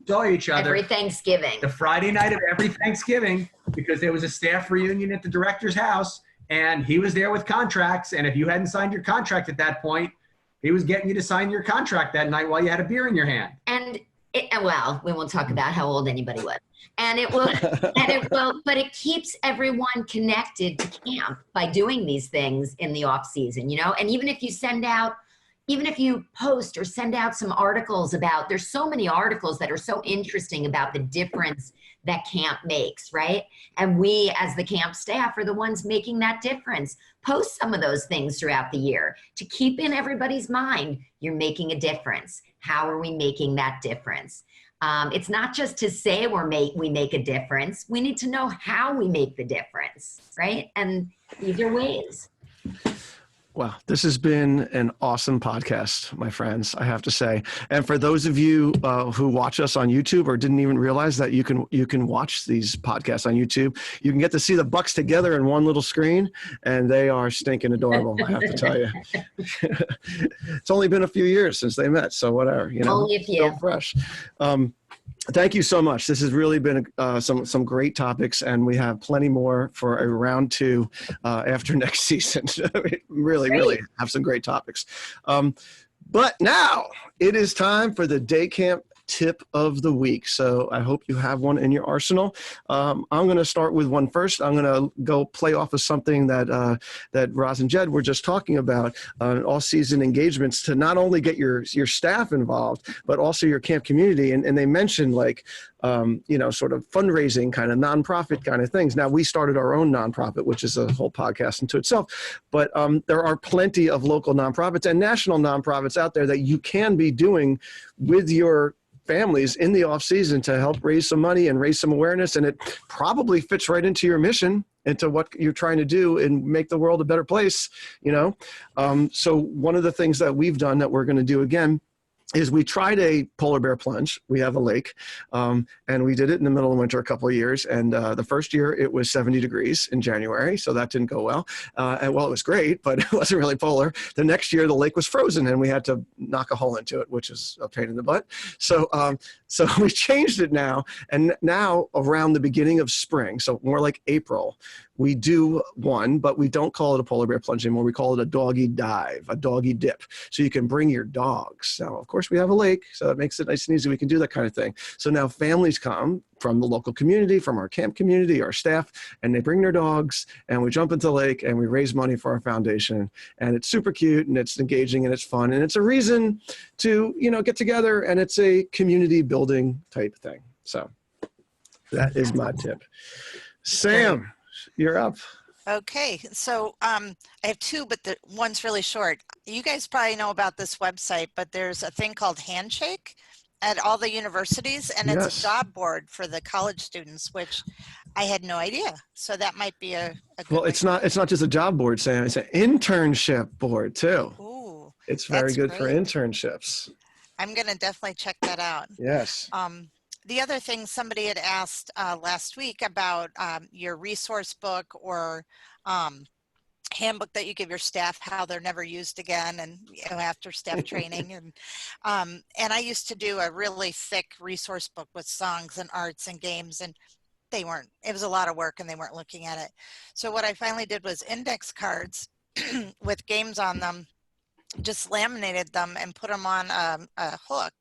saw each other. Every Thanksgiving. The Friday night of every Thanksgiving, because there was a staff reunion at the director's house, and he was there with contracts, and if you hadn't signed your contract at that point, he was getting you to sign your contract that night while you had a beer in your hand. And we won't talk about how old anybody was. But it keeps everyone connected to camp by doing these things in the off season, and even if you post or send out some articles there's so many articles that are so interesting about the difference that camp makes, right? And we as the camp staff are the ones making that difference. Post some of those things throughout the year to keep in everybody's mind, you're making a difference. How are we making that difference? It's not just to say we make a difference. We need to know how we make the difference, right? And these are ways. Wow, this has been an awesome podcast, my friends, I have to say. And for those of you who watch us on YouTube or didn't even realize that you can watch these podcasts on YouTube, you can get to see the Bucks together in one little screen, and they are stinking adorable, I have to tell you. It's only been a few years since they met, so whatever, Only a few. Still fresh. Thank you so much. This has really been some great topics, and we have plenty more for a round 2 after next season. Really have some great topics. But now it is time for the day camp tip of the week. So I hope you have one in your arsenal. I'm going to start with one first. I'm going to go play off of something that Roz and Jed were just talking about, all season engagements to not only get your staff involved, but also your camp community. And they mentioned sort of fundraising kind of nonprofit kind of things. Now we started our own nonprofit, which is a whole podcast into itself, but there are plenty of local nonprofits and national nonprofits out there that you can be doing with your families in the off season to help raise some money and raise some awareness. And it probably fits right into your mission, into what you're trying to do and make the world a better place, So one of the things that we've done that we're going to do again is we tried a polar bear plunge. We have a lake, and we did it in the middle of winter a couple of years. And the first year it was 70 degrees in January, so that didn't go well. It was great, but it wasn't really polar. The next year the lake was frozen, and we had to knock a hole into it, which is a pain in the butt. So we changed it now, and now around the beginning of spring, so more like April, we do one, but we don't call it a polar bear plunge anymore. We call it a doggy dive, a doggy dip. So you can bring your dogs. Now, of course, we have a lake, so that makes it nice and easy. We can do that kind of thing. So now families come from the local community, from our camp community, our staff, and they bring their dogs, and we jump into the lake, and we raise money for our foundation. And it's super cute, and it's engaging, and it's fun, and it's a reason to, get together, and it's a community building type thing. So that is my tip. Sam, you're up. Okay, so I have two, but the one's really short. You guys probably know about this website, but there's a thing called Handshake at all the universities, and it's a job board for the college students, which I had no idea. So that might be a good Well, it's not just a job board, Sam. It's an internship board too. Ooh, it's very good for internships. I'm going to definitely check that out. Yes. The other thing somebody had asked last week about your resource book or handbook that you give your staff, how they're never used again, and after staff training, and I used to do a really thick resource book with songs and arts and games, and it was a lot of work, and they weren't looking at it. So what I finally did was index cards with games on them, just laminated them and put them on a hook,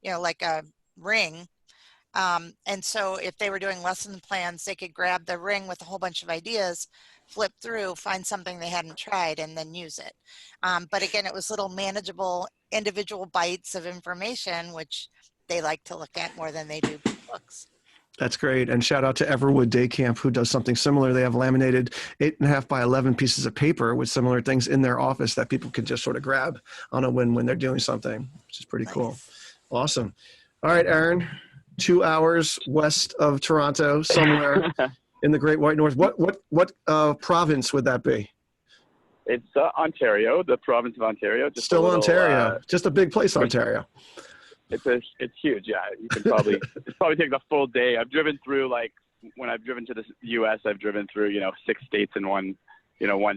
like a ring. And so if they were doing lesson plans, they could grab the ring with a whole bunch of ideas, flip through, find something they hadn't tried, and then use it. But again, it was little manageable individual bites of information, which they like to look at more than they do books. That's great. And shout out to Everwood Day Camp, who does something similar. They have laminated 8.5 by 11 pieces of paper with similar things in their office that people can just sort of grab on a whim when they're doing something, which is pretty cool. Awesome. All right, Aaron, 2 hours west of Toronto, somewhere in the Great White North. What province would that be? It's Ontario, the province of Ontario. Just Still Ontario. Just a big place, Ontario. It's huge. Yeah, you can probably take the full day. I've driven through, like, when I've driven to the U.S., I've driven through 6 states in one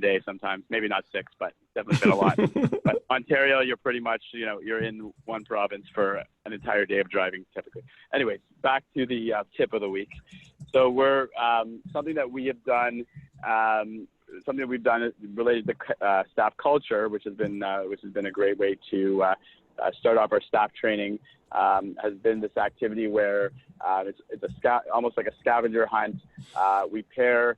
day sometimes. Maybe not 6, but definitely been a lot. But Ontario, you're pretty much you're in one province for an entire day of driving typically. Anyways, back to the tip of the week. So we're something that we have done. Something that we've done is related to staff culture, which has been a great way to start off our staff training. Has been this activity where it's almost like a scavenger hunt. We pair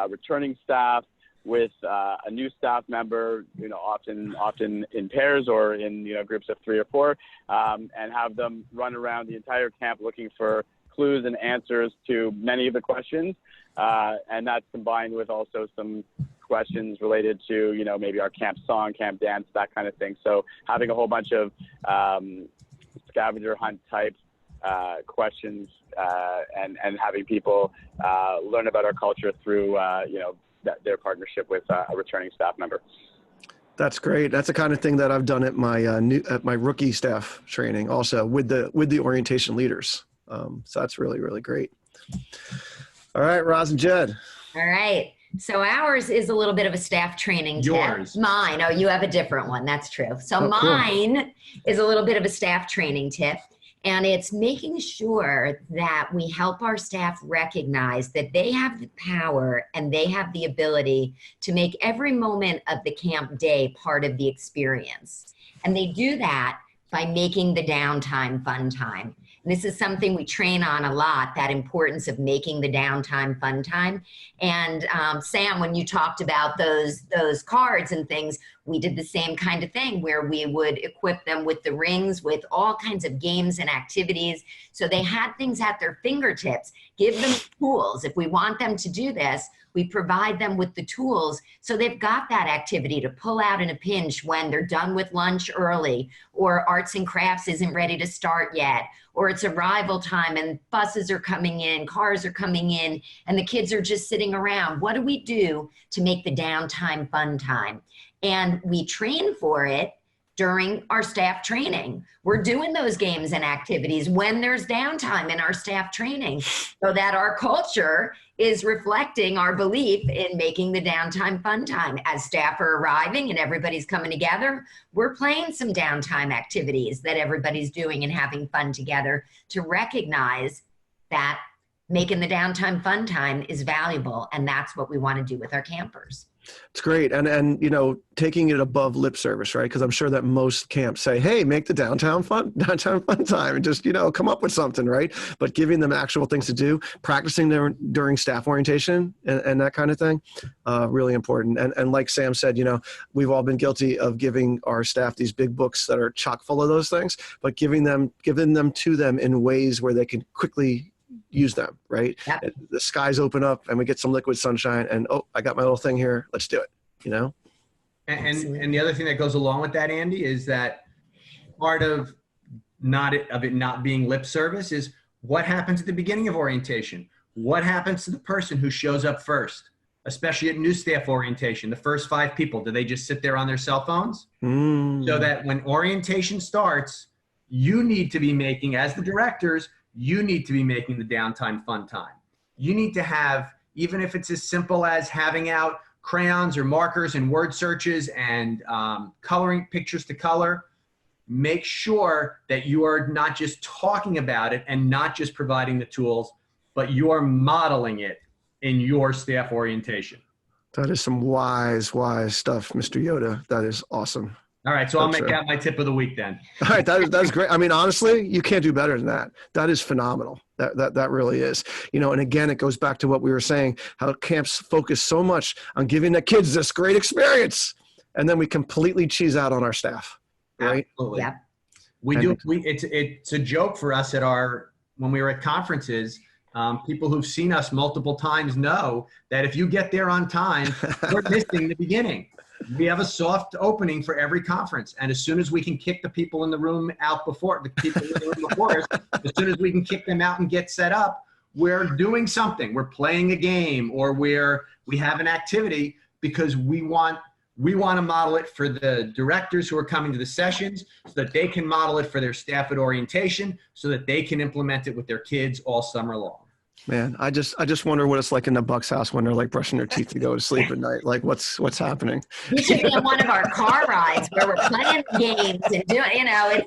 returning staff with a new staff member, often in pairs or in groups of 3 or 4, and have them run around the entire camp looking for clues and answers to many of the questions, and that's combined with also some questions related to maybe our camp song, camp dance, that kind of thing. So having a whole bunch of scavenger hunt type questions and having people learn about our culture through their partnership with a returning staff member. That's great. That's the kind of thing that I've done at my rookie staff training, also with the orientation leaders. So that's really, really great. All right, Roz and Jed. All right. So ours is a little bit of a staff training tip. Yours. Mine. Oh, you have a different one. That's true. So mine is a little bit of a staff training tip. And it's making sure that we help our staff recognize that they have the power and they have the ability to make every moment of the camp day part of the experience. And they do that by making the downtime fun time. And this is something we train on a lot, that importance of making the downtime fun time. And Sam, when you talked about those cards and things, we did the same kind of thing where we would equip them with the rings, with all kinds of games and activities. So they had things at their fingertips. Give them tools. If we want them to do this, we provide them with the tools so they've got that activity to pull out in a pinch when they're done with lunch early, or arts and crafts isn't ready to start yet, or it's arrival time and buses are coming in, cars are coming in, and the kids are just sitting around. What do we do to make the downtime fun time? And we train for it during our staff training. We're doing those games and activities when there's downtime in our staff training, so that our culture is reflecting our belief in making the downtime fun time. As staff are arriving and everybody's coming together, we're playing some downtime activities that everybody's doing and having fun together to recognize that making the downtime fun time is valuable. And that's what we want to do with our campers. It's great. And, you know, taking it above lip service, right? Because I'm sure that most camps say, hey, make the downtime fun time and just, you know, come up with something, right? But giving them actual things to do, practicing during staff orientation and that kind of thing, really important. And like Sam said, you know, we've all been guilty of giving our staff these big books that are chock full of those things, but giving them to them in ways where they can quickly use them, right? Yep. The skies open up and we get some liquid sunshine and, oh, I got my little thing here. Let's do it, you know? And the other thing that goes along with that, Andy, is that part of it not being lip service is what happens at the beginning of orientation. What happens to the person who shows up first, especially at new staff orientation? The first 5 people, do they just sit there on their cell phones? So that when orientation starts, you need to be making, as the directors, you need to be making the downtime fun time. You need to have, even if it's as simple as having out crayons or markers and word searches and coloring pictures to color, make sure that you are not just talking about it and not just providing the tools, but you are modeling it in your staff orientation. That is some wise stuff, Mr. Yoda. That is awesome. All right, so I'll make that my tip of the week then. All right, that is great. I mean, honestly, you can't do better than that. That is phenomenal. That really is. You know, and again, it goes back to what we were saying, how camps focus so much on giving the kids this great experience, and then we completely cheese out on our staff, right? Absolutely. Yeah. It's a joke for us when we were at conferences. People who've seen us multiple times know that if you get there on time, we're missing the beginning. We have a soft opening for every conference. And as soon as we can kick the people in the room out before us, as soon as we can kick them out and get set up, we're doing something. We're playing a game or we have an activity because we want to model it for the directors who are coming to the sessions so that they can model it for their staff at orientation so that they can implement it with their kids all summer long. Man, I just wonder what it's like in the Bucks house when they're like brushing their teeth to go to sleep at night. Like what's happening? You should be on one of our car rides where we're playing games and doing, you know,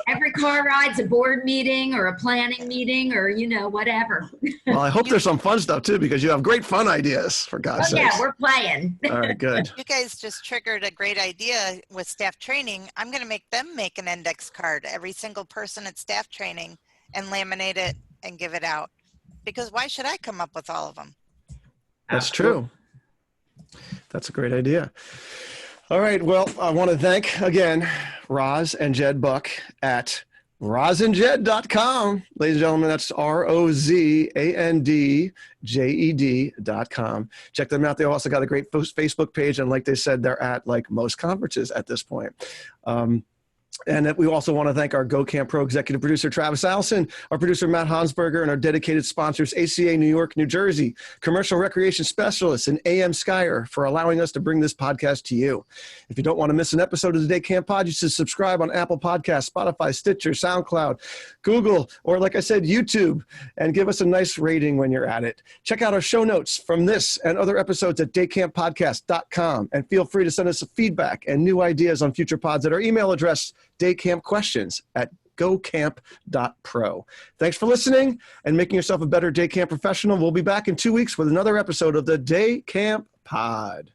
every car ride's a board meeting or a planning meeting or, you know, whatever. Well, I hope there's some fun stuff too, because you have great fun ideas, for God's sake. Yeah, we're playing. All right, good. You guys just triggered a great idea with staff training. I'm going to make them make an index card, every single person at staff training, and laminate it and give it out, because why should I come up with all of them? That's true. That's a great idea. All right. Well, I want to thank again Roz and Jed Buck at rozandjed.com. Ladies and gentlemen, that's ROZANDJED.com. Check them out. They also got a great Facebook page. And like they said, they're at like most conferences at this point. And we also want to thank our Go Camp Pro executive producer, Travis Allison, our producer, Matt Hansberger, and our dedicated sponsors, ACA New York, New Jersey, Commercial Recreation Specialists, and AM Skyer for allowing us to bring this podcast to you. If you don't want to miss an episode of the Day Camp Pod, you should subscribe on Apple Podcasts, Spotify, Stitcher, SoundCloud, Google, or like I said, YouTube, and give us a nice rating when you're at it. Check out our show notes from this and other episodes at daycamppodcast.com, and feel free to send us feedback and new ideas on future pods at our email address, daycampquestions@gocamp.pro. Thanks for listening and making yourself a better day camp professional. We'll be back in 2 weeks with another episode of the Day Camp Pod.